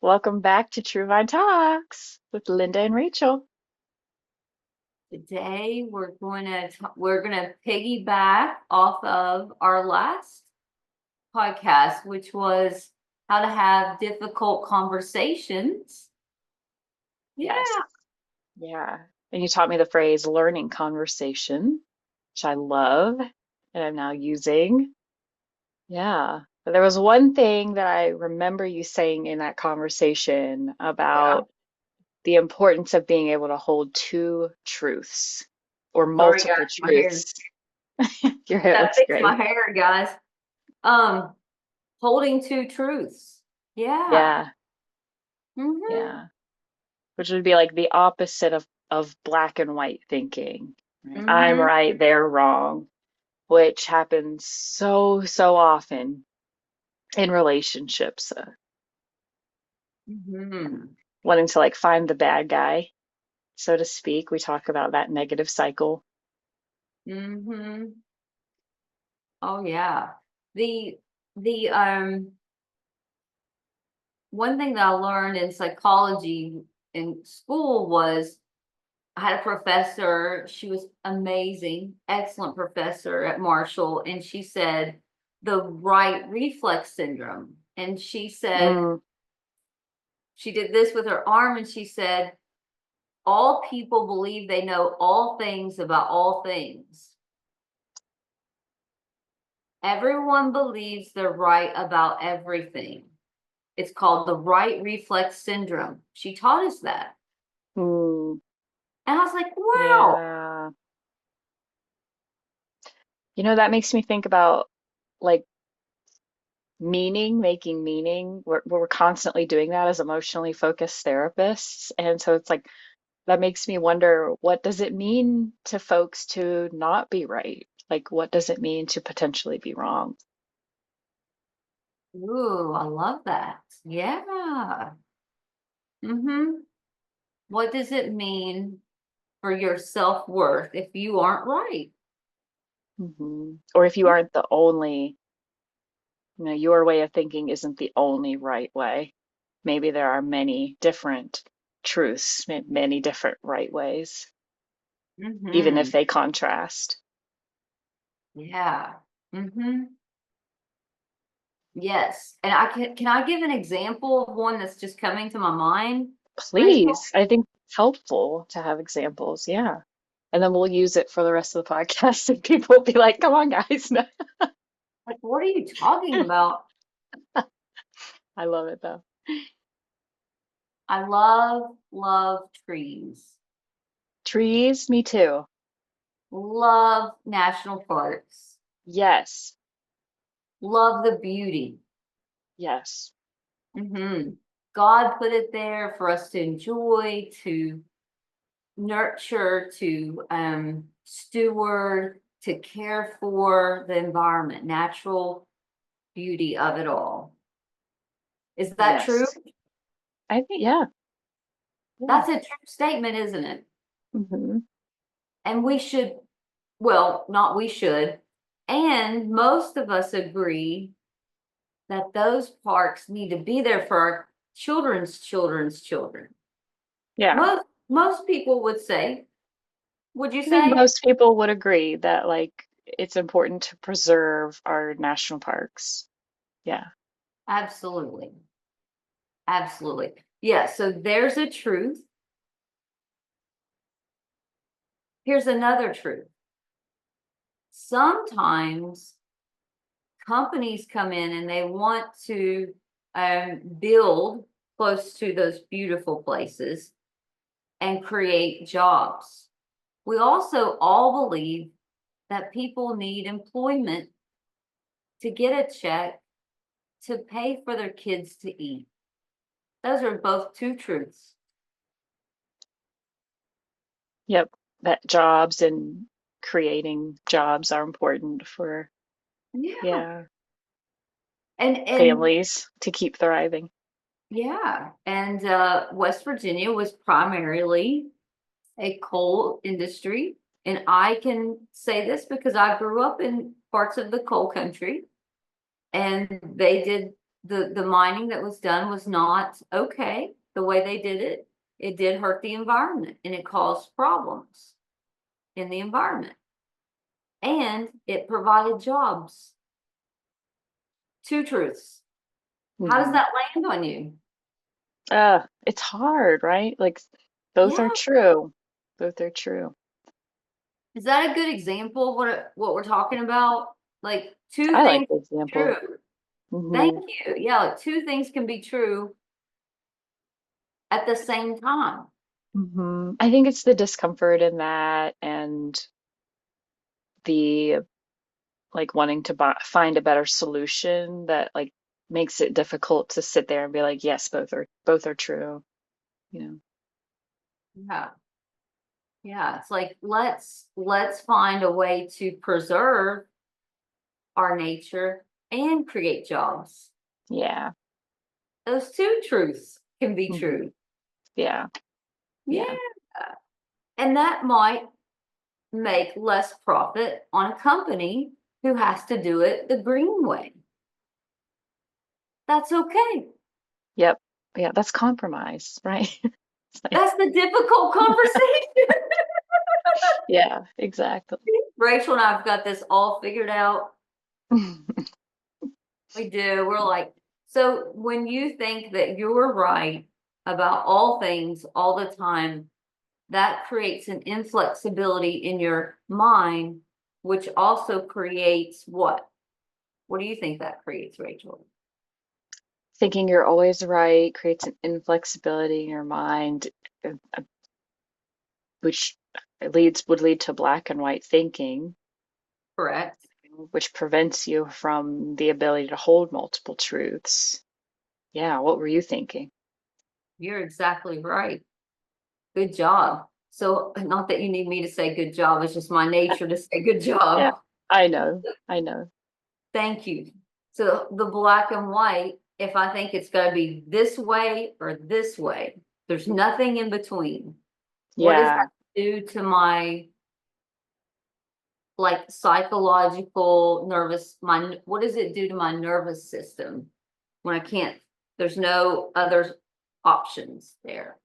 Welcome back to True Vine Talks with Linda and Rachel. Today we're gonna piggyback off of our last podcast, which was how to have difficult conversations. Yes. Yeah. Yeah. And you taught me the phrase learning conversation, which I love and I'm now using. Yeah. But there was one thing that I remember you saying in that conversation Yeah. about the importance of being able to hold two truths or Sorry, guys, multiple my hair. truths. Your hair Gotta looks fix my great. hair, guys. Um, Holding two truths. Yeah. Yeah. Mm-hmm. Yeah. Which would be like the opposite of black and white thinking. Right? I'm Mm-hmm. right, they're wrong, which happens so often in relationships, Mm-hmm. wanting to like find the bad guy, so to speak. We talk about that negative cycle. Mm-hmm. Oh yeah. The one thing that I learned in psychology in school was I had a professor. She was amazing, excellent professor at Marshall. And she said the right reflex syndrome. And she said Mm, she did this with her arm and she said, all people believe they know all things about all things. Everyone believes they're right about everything. It's called the right reflex syndrome. She taught us that. mm, And I was like, wow. yeah. That makes me think about like making meaning. We're constantly doing that as emotionally focused therapists. And so it's like that makes me wonder, what does it mean to folks to not be right? Like, what does it mean to potentially be wrong? Ooh, I love that. Yeah. Mm-hmm. What does it mean for your self-worth if you aren't right? Or if you aren't the only, your way of thinking isn't the only right way. Maybe there are many different truths, many different right ways, even Mm-hmm. if they contrast. Yeah. Mm-hmm. Yes. And can I give an example of one that's just coming to my mind, Rachel? Please, I think it's helpful to have examples. Yeah. And then we'll use it for the rest of the podcast, and people will be like, come on, guys. No. Like, what are you talking about? I love it though. I love trees. Trees, me too. Love national parks. Yes. Love the beauty. Yes. Hmm. God put it there for us to enjoy, to nurture, to steward, to care for the environment, natural beauty of it all. Is that true? Yes. I think, yeah. Yeah. That's a true statement, isn't it? hmm And we should, well, not we should, and most of us agree that those parks need to be there for our children's children. Yeah. Most people would say, would you I think say? most people would agree that like it's important to preserve our national parks. Yeah. Absolutely. Absolutely. Yeah, so there's a truth. Here's another truth. Sometimes companies come in and they want to build close to those beautiful places and create jobs. We also all believe that people need employment to get a check to pay for their kids to eat. Those are both two truths. Yep. That jobs and creating jobs are important for, Yeah. yeah, And families to keep thriving. yeah, and West Virginia was primarily a coal industry. And I can say this because I grew up in parts of the coal country and they did the mining that was done was not okay the way they did it. It did hurt the environment and it caused problems in the environment. And it provided jobs. Two truths. How does Hmm. that land on you? It's hard, right? Like both are Yeah. true. Both are true. Is that a good example of what we're talking about? Like two I like things the true. example. Thank Hmm. you. Yeah, like two things can be true at the same time. I think it's the discomfort in that and the like wanting to find a better solution that like makes it difficult to sit there and be like, yes, both are true, you know. Yeah. Yeah. It's like let's find a way to preserve our nature and create jobs. Yeah. Those two truths can be Hmm. true. Yeah. Yeah. Yeah. And that might make less profit on a company who has to do it the green way. That's okay. Yep. Yeah, that's compromise, right? It's like, That's the difficult conversation. yeah, exactly. Rachel and I've got this all figured out. We do. We're like, so when you think that you're right about all things all the time, that creates an inflexibility in your mind, which also creates what? What do you think that creates, Rachel? Thinking you're always right creates an inflexibility in your mind, which would lead to black and white thinking, Correct. which prevents you from the ability to hold multiple truths. Yeah, what were you thinking? You're exactly right. Good job. So, not that you need me to say good job, it's just my nature to say good Yeah, job. I know. I know. Thank you. So, the black and white, if I think it's got to be this way or this way, there's nothing in between. What does Yeah. that do to my like psychological nervous what does it do to my nervous system when I can't there's no other options there?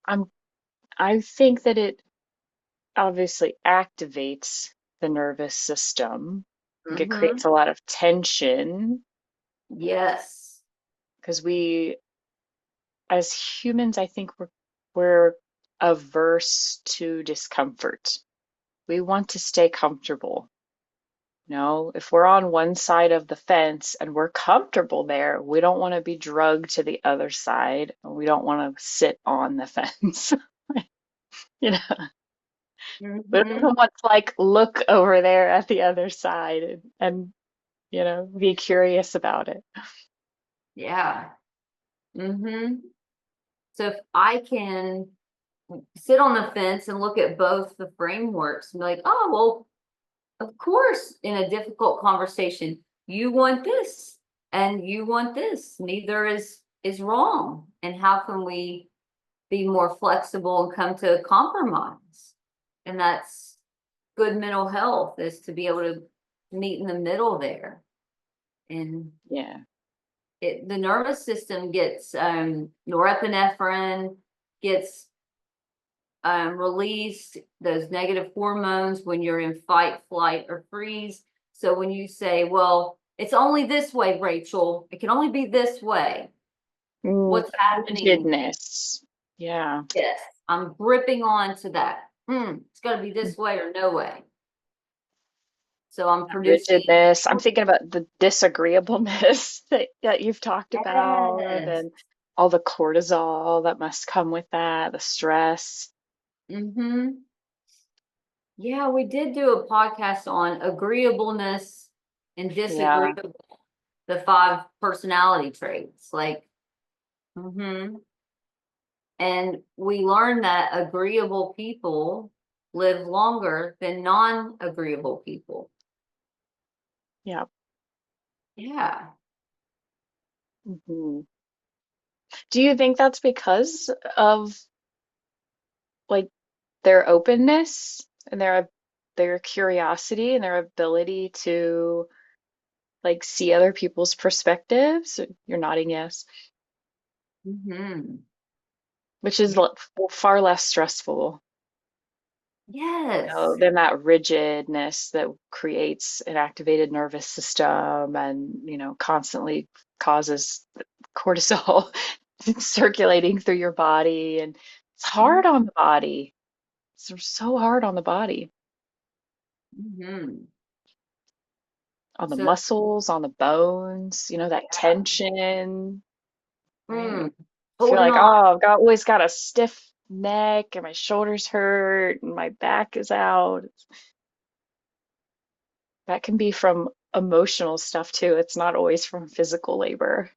I'm I think that it obviously activates the nervous system. I think it Mm-hmm. creates a lot of tension Yes. because we as humans, I think we're averse to discomfort. We want to stay comfortable. You know, if we're on one side of the fence and we're comfortable there, we don't want to be drugged to the other side, and we don't want to sit on the fence. You know, we don't Mm-hmm. even want to like look over there at the other side and be curious about it. Yeah. Mm-hmm. So if I can sit on the fence and look at both the frameworks and be like, oh well, of course, in a difficult conversation, you want this and you want this. Neither is wrong. And how can we be more flexible and come to a compromise? And that's good mental health is to be able to meet in the middle there. And Yeah. the nervous system gets norepinephrine, gets release those negative hormones when you're in fight, flight, or freeze. So when you say, well, it's only this way, Rachel, it can only be this way. What's happening? Rigidness. Yeah. Yes, I'm gripping on to that. It's got to be this way or no way. So I'm producing. Rigidness. I'm thinking about the disagreeableness that you've talked about Yes. and all the cortisol that must come with that, the stress. Mm-hmm. Yeah, we did do a podcast on agreeableness and Yeah. disagreeable, the five personality traits. Like, mm-hmm. And we learned that agreeable people live longer than non-agreeable people. Yeah. Yeah. Hmm. Do you think that's because of like their openness and their curiosity and their ability to like see other people's perspectives? You're nodding yes, Hmm. which is far less stressful, Yes. than that rigidness that creates an activated nervous system and, constantly causes cortisol circulating through your body. And it's hard on the body. It's so hard on the body, Mm-hmm. on the So, muscles, on the bones, that tension, right? mm, Feel holding like, on. oh, always got a stiff neck and my shoulders hurt and my back is out. That can be from emotional stuff too. It's not always from physical labor.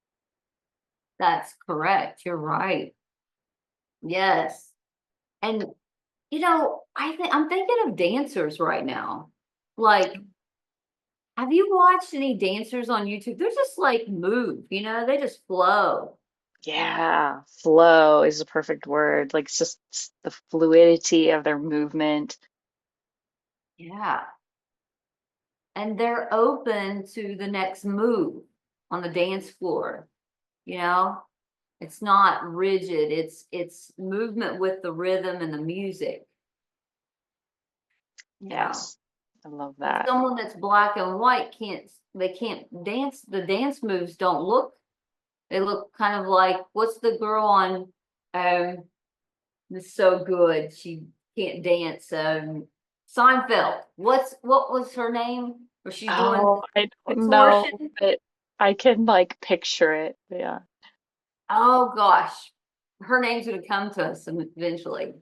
That's correct. You're right. Yes. And I'm thinking of dancers right now. Like, have you watched any dancers on YouTube? They're just like move, they just flow. Yeah, flow is a perfect word. Like it's just the fluidity of their movement. Yeah. And they're open to the next move on the dance floor, you know? It's not rigid. It's movement with the rhythm and the music, you know. Yes, I love And that. someone that's black and white can't dance. The dance moves don't look, they look kind of like, what's the girl on um it's so good. She can't dance. Seinfeld. What was her name? Where she's doing Oh, I don't know, distortion? but I can like picture it. Yeah. Oh gosh. Her name's gonna come to us eventually.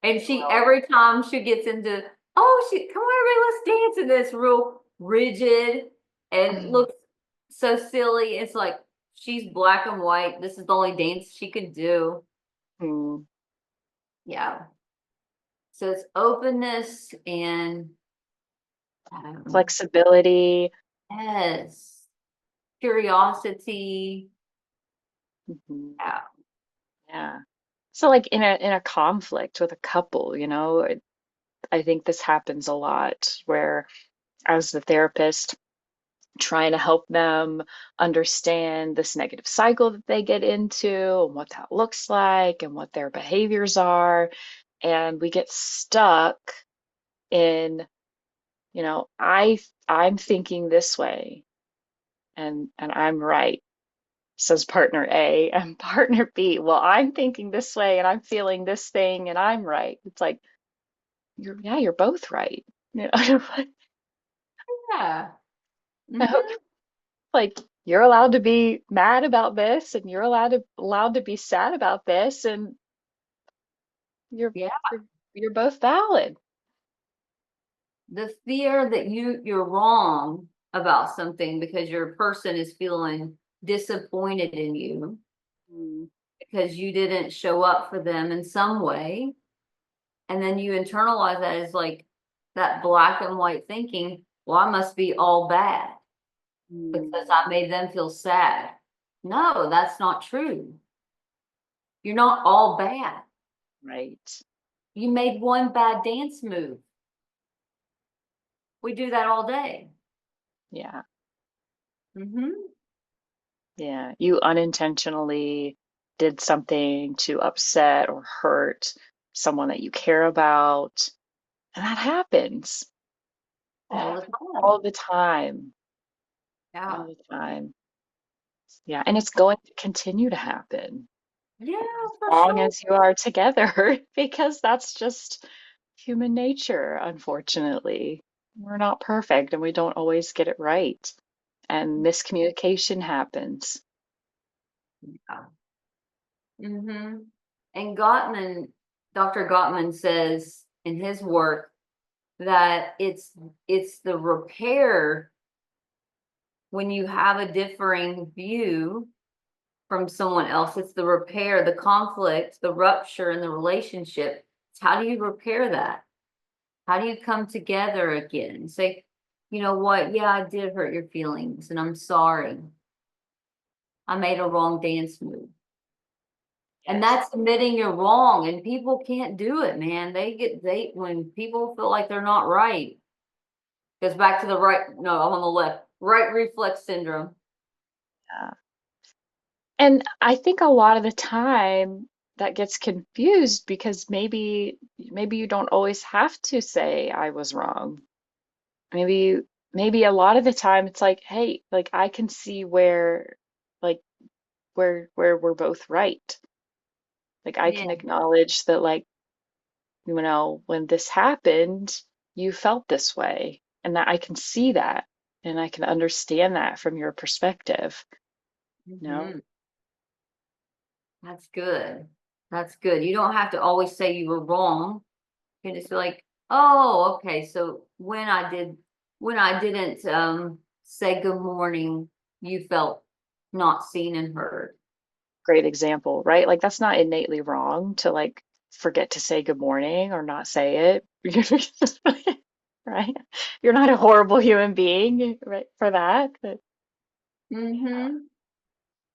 And she Well, every time she gets into, oh, she come on, everybody, let's dance in this real rigid and mm, looks so silly. It's like she's black and white. This is the only dance she could do. mm. Yeah. So it's openness and um, Flexibility. yes, curiosity. Mhm. Yeah. Yeah. So like in a conflict with a couple, I think this happens a lot where as the therapist trying to help them understand this negative cycle that they get into and what that looks like and what their behaviors are. And we get stuck in, I'm thinking this way and I'm right, says partner A, and partner B, well, I'm thinking this way and I'm feeling this thing and I'm right. It's like you're both right. I Yeah. hope Hmm. like you're allowed to be mad about this and you're allowed to be sad about this and you're Yeah. you're both valid. The fear that you're wrong about something because your person is feeling disappointed in you Mm, because you didn't show up for them in some way. And then you internalize that as like that black and white thinking, well, I must be all bad because mm, I made them feel sad. No, that's not true. You're not all bad. right. You made one bad dance move. We do that all day. Yeah. Hmm. Yeah. You unintentionally did something to upset or hurt someone that you care about. And that happens. It All the happens time. all the time. Yeah. All the time. Yeah. And it's going to continue to happen Yeah, as for long sure. as you are together, because that's just human nature, unfortunately. We're not perfect and we don't always get it right. And miscommunication happens. Yeah. Hmm. And Dr. Gottman says in his work that it's the repair when you have a differing view from someone else. It's the repair, the conflict, the rupture in the relationship. It's how do you repair that? How do you come together again and say, you know what? Yeah, I did hurt your feelings and I'm sorry. I made a wrong dance move. And Yes. that's admitting you're wrong. And people can't do it, man. When people feel like they're not right, goes back to the right. No, I'm on the left. Right reflex syndrome. Yeah. And I think a lot of the time that gets confused because maybe you don't always have to say I was wrong. Maybe maybe a lot of the time it's like, hey, like I can see where like where we're both right. Like I Yeah. can acknowledge that like, when this happened, you felt this way and that I can see that and I can understand that from your perspective, you know? Hmm. That's good. That's good. You don't have to always say you were wrong. You can just be like, oh, okay. So when I didn't say good morning, you felt not seen and heard. Great example, right? Like that's not innately wrong to like forget to say good morning or not say it. Right? You're not a horrible human being, right, for that. But Mm-hmm.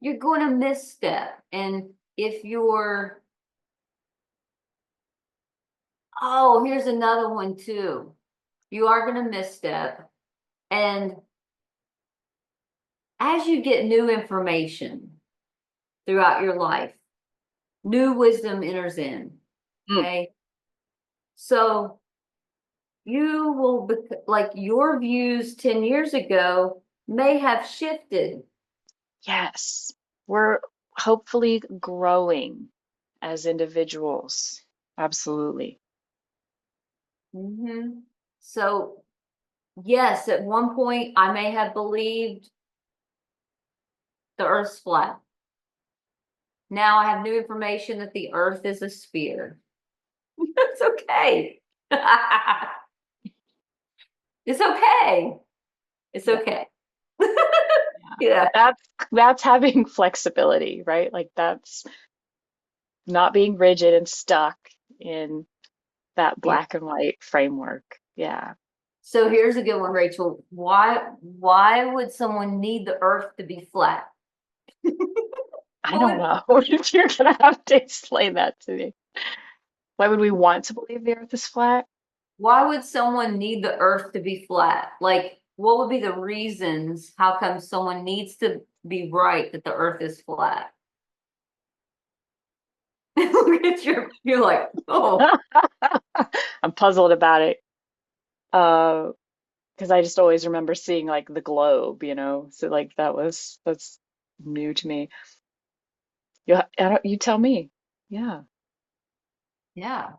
You're going to misstep. And if you're, oh, here's another one too. You are going to misstep. And as you get new information throughout your life, new wisdom enters in. mm, Okay. So you will, like your views 10 years ago may have shifted. yes, we're hopefully growing as individuals. Absolutely. Hmm. So, yes, at one point I may have believed the earth's flat. Now I have new information that the earth is a sphere. It's okay. It's okay. It's Yeah. okay. Yeah. Yeah. That's having flexibility, right? Like that's not being rigid and stuck in that Yeah. black and white framework. Yeah. So here's a good one, Rachel. Why would someone need the earth to be flat? I What don't would know. You're gonna have to explain that to me. Why would we want to believe the earth is flat? why would someone need the earth to be flat? Like, what would be the reasons how come someone needs to be right that the earth is flat? Look at you're like, oh, I'm puzzled about it. Because I just always remember seeing like the globe, So like that's new to me. You tell me. Yeah. yeah.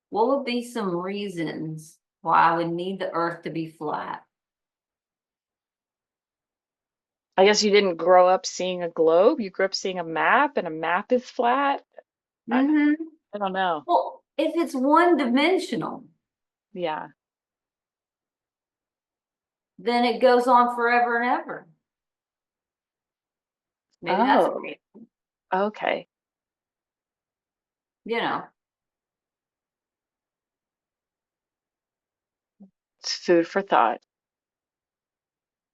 What would be some reasons why I would need the earth to be flat? I guess you didn't grow up seeing a globe. You grew up seeing a map, and a map is flat. I, Mm-hmm. I don't know. Well, if it's one dimensional, Yeah. then it goes on forever and ever. Maybe that's a Oh, reason, okay. you know. It's food for thought.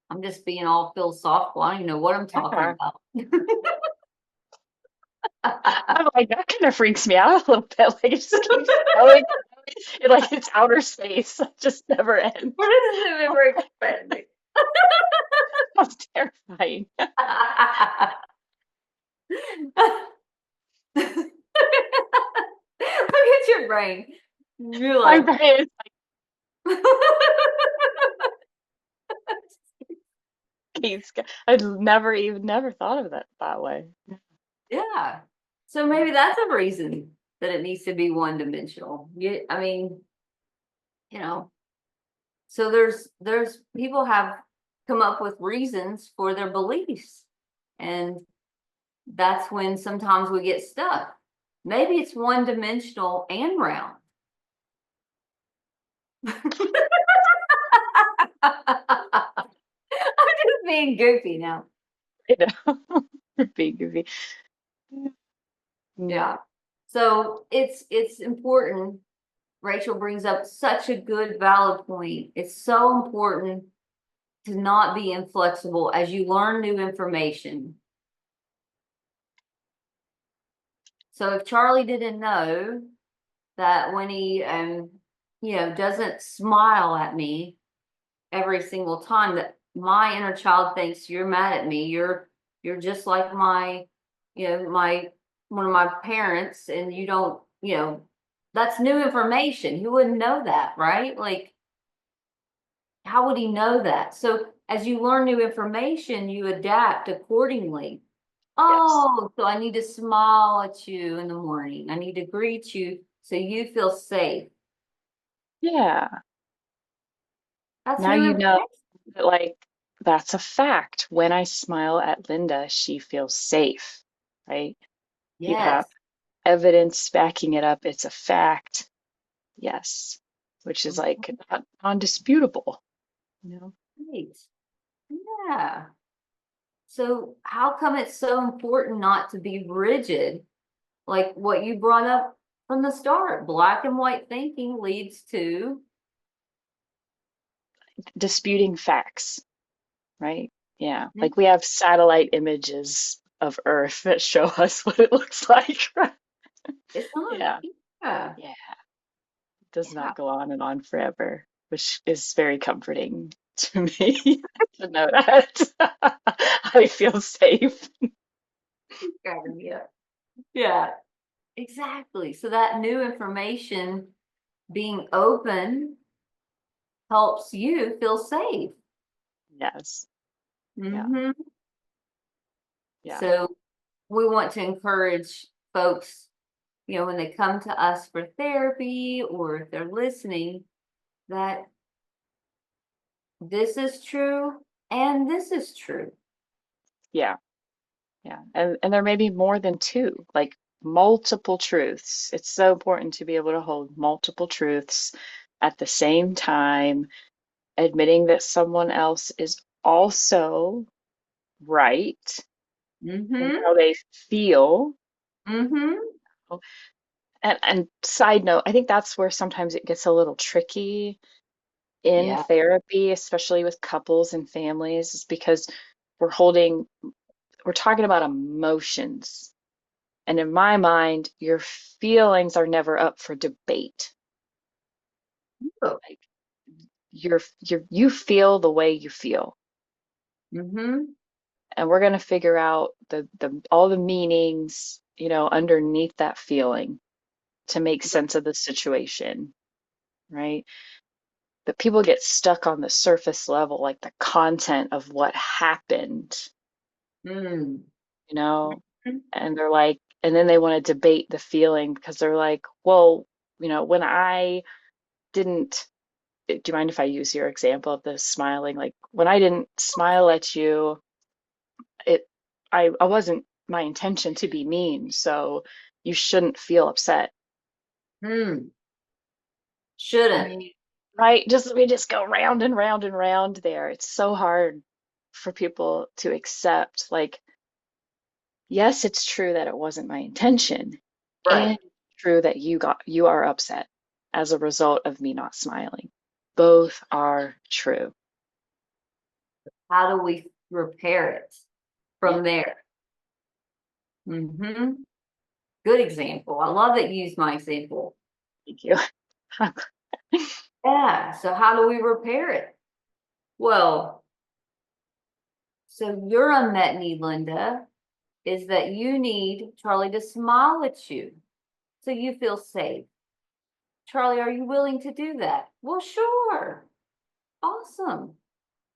I'm just being all philosophical. I don't even know what I'm talking Yeah. about. I'm like, that kind of freaks me out a little bit. Like it just keeps going in like it's outer space. It just never ends. What is it ever expanding? That's terrifying. Look at your brain. You're My like, brain keeps. I'd never thought of that that way. yeah. So Yeah. maybe that's a reason that it needs to be one dimensional. I mean, you know, so there's people have come up with reasons for their beliefs. And that's when sometimes we get stuck. Maybe it's one dimensional and round. I'm just being goofy now. I know. Being goofy. Mm. Yeah. So it's important. Rachel brings up such a good valid point. It's so important to not be inflexible as you learn new information. So if Charlie didn't know that when he doesn't smile at me every single time, that my inner child thinks you're mad at me. You're just like my, my one of my parents, and you don't, that's new information. He wouldn't know that, right? Like, how would he know that? So as you learn new information, you adapt accordingly. Yes. Oh, so I need to smile at you in the morning. I need to greet you so you feel safe. Yeah. That's Now new you know information. that, like, that's a fact. When I smile at Linda, she feels safe, right? You have Yes. evidence backing it up. It's a fact. Yes. Which is like Mhm. not undisputable, you know? Great. Yeah. So how come it's so important not to be rigid? Like what you brought up from the start, black and white thinking leads to, Disputing facts, right? Yeah. Like we have satellite images of Earth that show us what it looks like. Right? it's not, Yeah. yeah, Yeah. It does yeah, not go on and on forever, which is very comforting to me to know that I feel safe. yeah, yeah, exactly. So that new information being open helps you feel safe. Yes. Yeah. Hmm. Yeah. So we want to encourage folks, when they come to us for therapy or if they're listening, that this is true and this is true. Yeah. Yeah. And there may be more than two, like multiple truths. It's so important to be able to hold multiple truths at the same time, admitting that someone else is also right in Mm-hmm. how they feel. Mm-hmm. And side note, I think that's where sometimes it gets a little tricky in Yeah. therapy, especially with couples and families, is because we're holding, we're talking about emotions. And in my mind, your feelings are never up for debate. Oh. Like you feel the way you feel. Mm-hmm. And we're going to figure out the all the meanings, underneath that feeling to make sense of the situation, right? But people get stuck on the surface level, like the content of what happened, Mm. you know, and they're like, and then they want to debate the feeling because they're like, well, when I didn't, do you mind if I use your example of the smiling? Like when I didn't smile at you, it, I wasn't my intention to be mean, so you shouldn't feel upset. Mm. I Shouldn't. mean, right? Just we just go round and round and round there. It's so hard for people to accept. Like, yes, it's true that it wasn't my intention, Right. and it's true that you are upset as a result of me not smiling. Both are true. How do we repair it Yeah, from there? Mm-hmm. Good example. I love that you used my example. thank you. Yeah. So how do we repair it? Well, so your unmet need, Linda, is that you need Charlie to smile at you so you feel safe. Charlie, are you willing to do that? Well, sure. Awesome.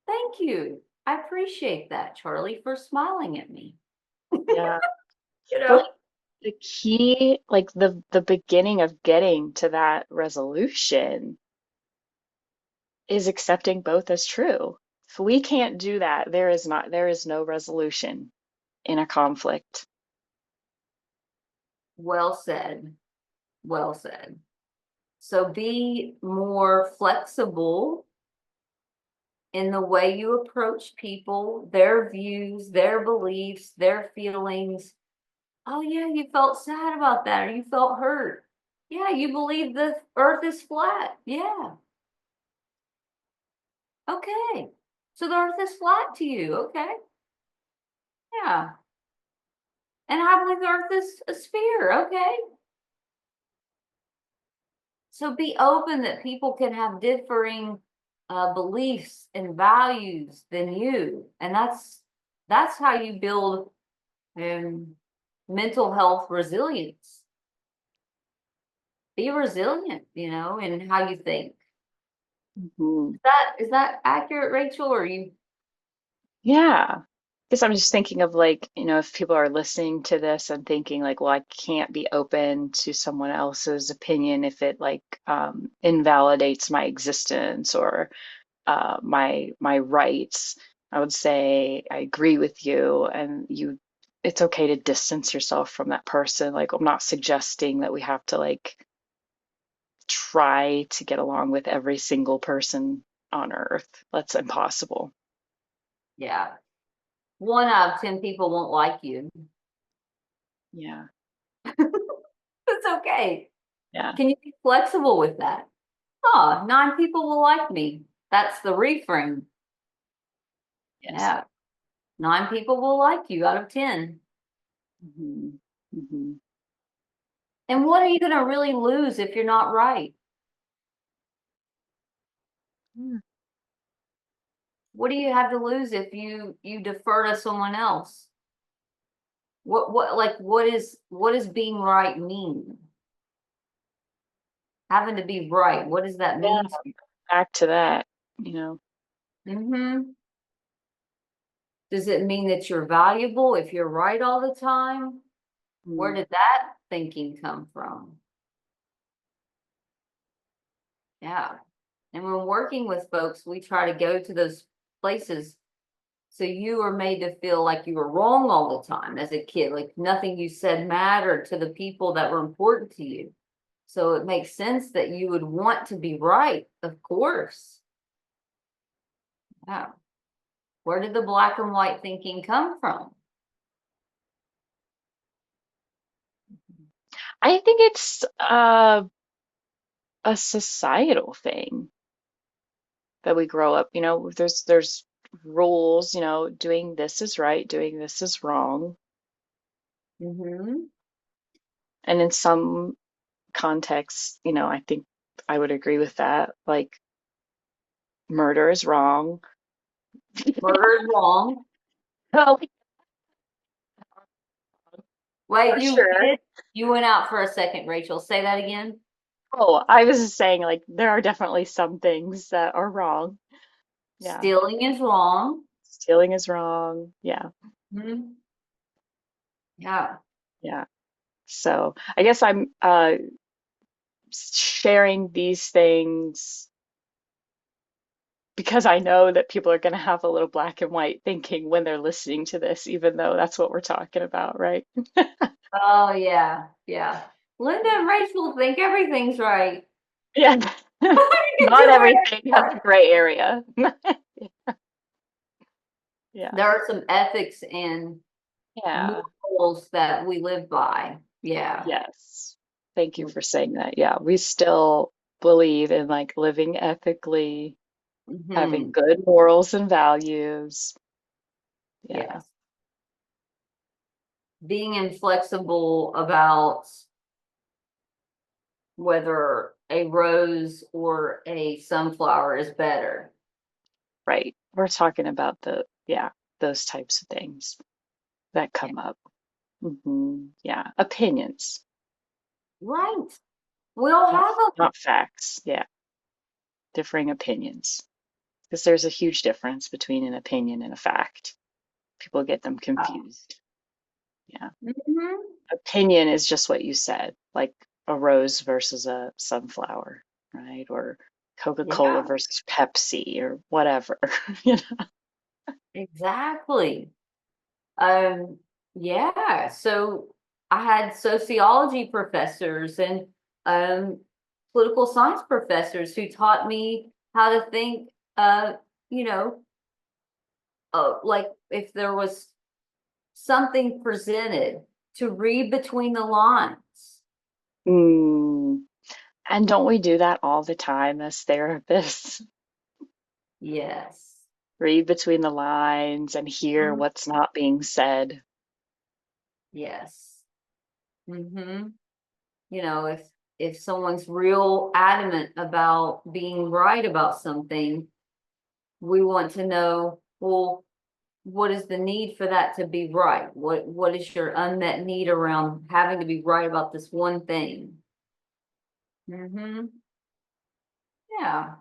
Thank you. I appreciate that, Charlie, for smiling at me. Yeah. You But like know? the key, like the beginning of getting to that resolution is accepting both as true. If we can't do that, there is no resolution in a conflict. Well said. Well said. So be more flexible in the way you approach people, their views, their beliefs, their feelings. Oh, yeah, you felt sad about that, or you felt hurt. Yeah, you believe the earth is flat. Yeah. Okay. So the earth is flat to you. Okay. Yeah. And I believe the earth is a sphere. Okay. So be open that people can have differing beliefs and values than you, and that's how you build um, mental health resilience. Be resilient, in how you think. Mhm. Is that accurate, Rachel? Or you? Yeah. Guess I'm just thinking of like, if people are listening to this and thinking like, well, I can't be open to someone else's opinion if it like invalidates my existence or my rights. I would say I agree with you, and it's okay to distance yourself from that person. Like, I'm not suggesting that we have to like try to get along with every single person on earth. That's impossible. Yeah. 1 out of 10 people won't like you. Yeah. It's okay. Yeah. Can you be flexible with that? Oh, 9 people will like me. That's the reframe. Yes. Yeah. 9 people will like you out of 10. Hmm. Hmm. And what are you going to really lose if you're not right? Yeah. What do you have to lose if you defer to someone else? What does being right mean? Having to be right. What does that Yeah. mean to you? Back to that, you know. Hmm. Does it mean that you're valuable if you're right all the time? Where Mm. did that thinking come from? Yeah. And when working with folks, we try to go to those places so you are made to feel like you were wrong all the time as a kid, like nothing you said mattered to the people that were important to you. So it makes sense that you would want to be right, of course. Yeah. Where did the black and white thinking come from? I think it's a societal thing that we grow up, there's rules, doing this is right, doing this is wrong. Hmm. And in some contexts, I think I would agree with that. Like murder is wrong. Murder is wrong. Oh, Wait, for you sure. did? You went out for a second, Rachel. Say that again. Oh, I was just saying, like, there are definitely some things that are wrong. Yeah. Stealing is wrong. Stealing is wrong. Yeah. Mhm. Yeah. Yeah. So I guess I'm sharing these things because I know that people are going to have a little black and white thinking when they're listening to this, even though that's what we're talking about, right? Oh, yeah. Yeah. Linda and Rachel think everything's right. Yeah. You can Not do everything has a whatever. gray area. Yeah. There are some ethics and Yeah. morals that we live by. Yeah. Yes. Thank you for saying that. Yeah. We still believe in like living ethically, having Hmm. good morals and values. Yeah. Yes. Being inflexible about whether a rose or a sunflower is better. Right. We're talking about yeah, those types of things that Yeah. come up. Yeah. Opinions, Right. We all not, have them. not facts. Yeah. Differing opinions. Because there's a huge difference between an opinion and a fact. People get them confused. Yeah. Hmm. Opinion is just what you said, like a rose versus a sunflower, right? Or Coca-Cola Yeah, versus Pepsi or whatever. You know? exactly. Um, yeah. So I had sociology professors and um, political science professors who taught me how to think, you know, like if there was something presented to read between the lines. Mm. And don't we do that all the time as therapists? Yes. Read between the lines and hear Mhm. what's not being said. Yes. Hmm. If someone's real adamant about being right about something, we want to know, well, what is the need for that to be right? What is your unmet need around having to be right about this one thing? Mm-hmm. Yeah.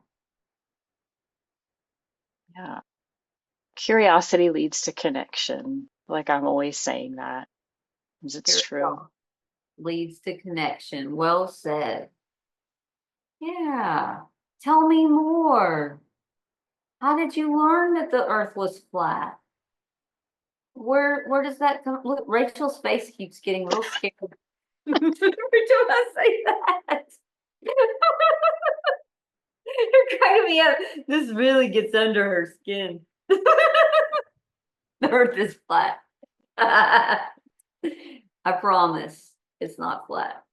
Yeah. Curiosity leads to connection. Like I'm always saying that, 'cause it's Here we true. go. Leads to connection. Well said. Yeah. Tell me more. How did you learn that the earth was flat? Where does that come? Look, Rachel's face keeps getting real scared. Every time I say that. You're cracking me up. This really gets under her skin. The earth is flat. I promise it's not flat.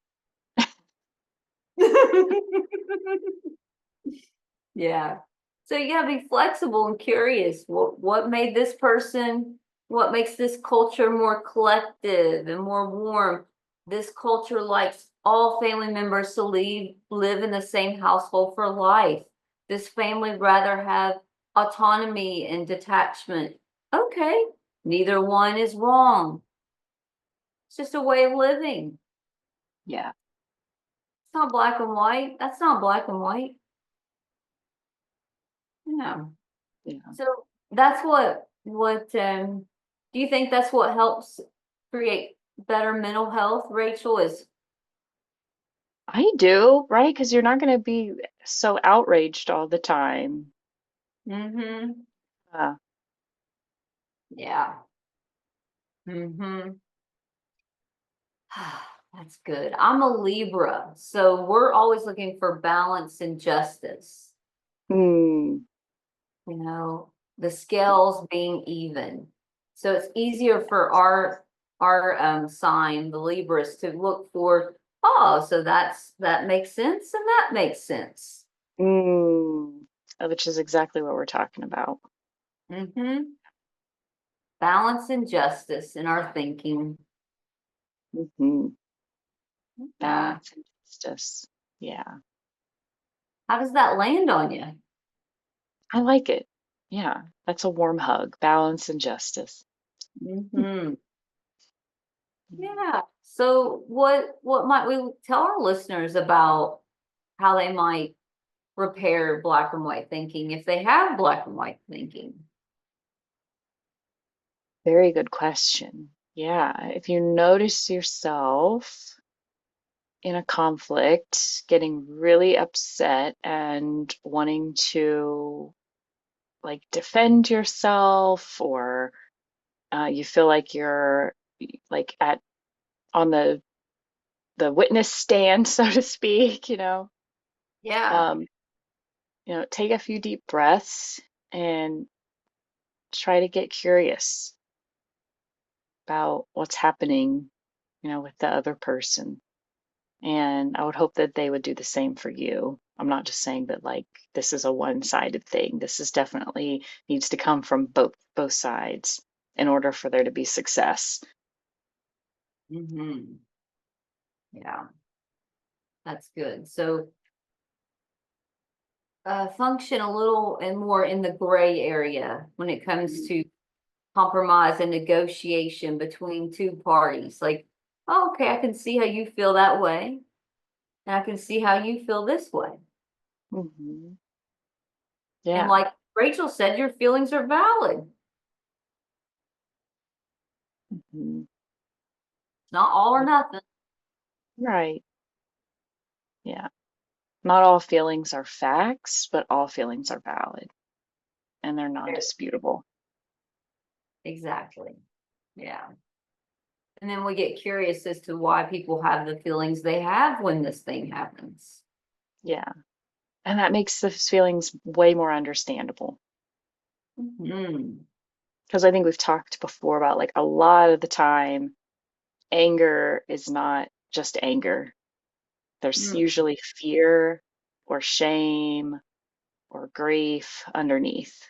Yeah. So you gotta be flexible and curious. What made this person, what makes this culture more collective and more warm? This culture likes all family members to live in the same household for life. This family rather have autonomy and detachment. Okay, neither one is wrong. It's just a way of living. Yeah. It's not black and white. That's not black and white. No. Yeah. So that's what do you think that's what helps create better mental health, Rachel, is I do, right? Because you're not going to be so outraged all the time. mm-hmm. Uh, Yeah. Mm-hmm. That's good. I'm a Libra, so we're always looking for balance and justice, mm, the scales being even. So it's easier for our sign, the Libras, to look for, oh, so that makes sense and that makes sense. mm, which is exactly what we're talking about. Mm-hmm. Balance and justice in our thinking. Hmm. Yeah. Balance and justice. Yeah. How does that land on you? I like it. Yeah. That's a warm hug. Balance and justice. Mm-hmm. Mm. Yeah. So what might we tell our listeners about how they might repair black and white thinking if they have black and white thinking? Very good question. Yeah. If you notice yourself in a conflict, getting really upset and wanting to like defend yourself, or you feel like you're like at on the witness stand, so to speak, Yeah. um, take a few deep breaths and try to get curious about what's happening, with the other person. And I would hope that they would do the same for you. I'm not just saying that like this is a one-sided thing. This is definitely needs to come from both sides in order for there to be success. Mm-hmm. Yeah. That's good. So function a little and more in the gray area when it comes Mhm. to compromise and negotiation between two parties. Like, oh, okay, I can see how you feel that way, and I can see how you feel this way. Mhm. And Yeah. like Rachel said, your feelings are valid. Mhm. It's not all or nothing. Right. Yeah. Not all feelings are facts, but all feelings are valid and they're non-disputable. Exactly. Yeah. And then we get curious as to why people have the feelings they have when this thing happens. Yeah. And that makes the feelings way more understandable. Mm-hmm. Because I think we've talked before about like a lot of the time, anger is not just anger. There's usually fear or shame or grief underneath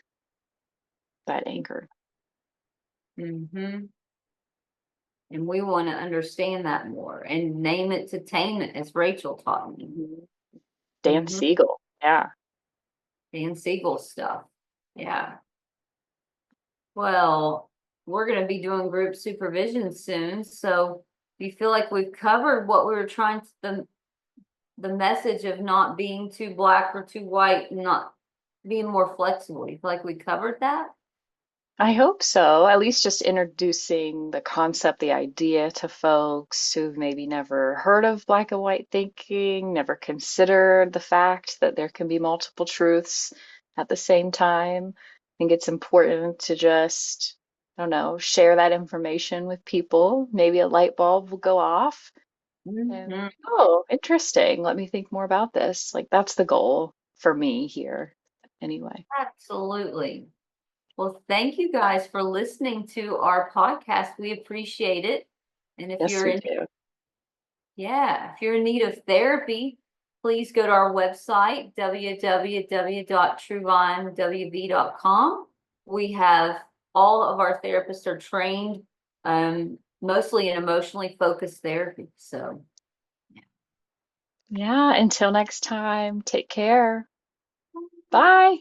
that anger. Mm-hmm. And we want to understand that more and name it to tame it, as Rachel taught me. Mhm. Dan Mm-hmm. Siegel. Yeah. Dan Siegel stuff. Yeah. Well, we're going to be doing group supervision soon. So do you feel like we've covered what we were trying to, the message of not being too black or too white, and not being more flexible? Do you feel like we covered that? I hope so. At least just introducing the concept, the idea to folks who've maybe never heard of black and white thinking, never considered the fact that there can be multiple truths at the same time. I think it's important to just, I don't know, share that information with people. Maybe a light bulb will go off and, Mhm. oh, interesting. Let me think more about this. Like, that's the goal for me here, anyway. Absolutely. Well, thank you guys for listening to our podcast. We appreciate it. And if Yes, you're we in, do. yeah, if you're in need of therapy, please go to our website, www.truevimewv.com. We have all of our therapists are trained, mostly in emotionally focused therapy. So, Yeah, until next time, take care. Bye.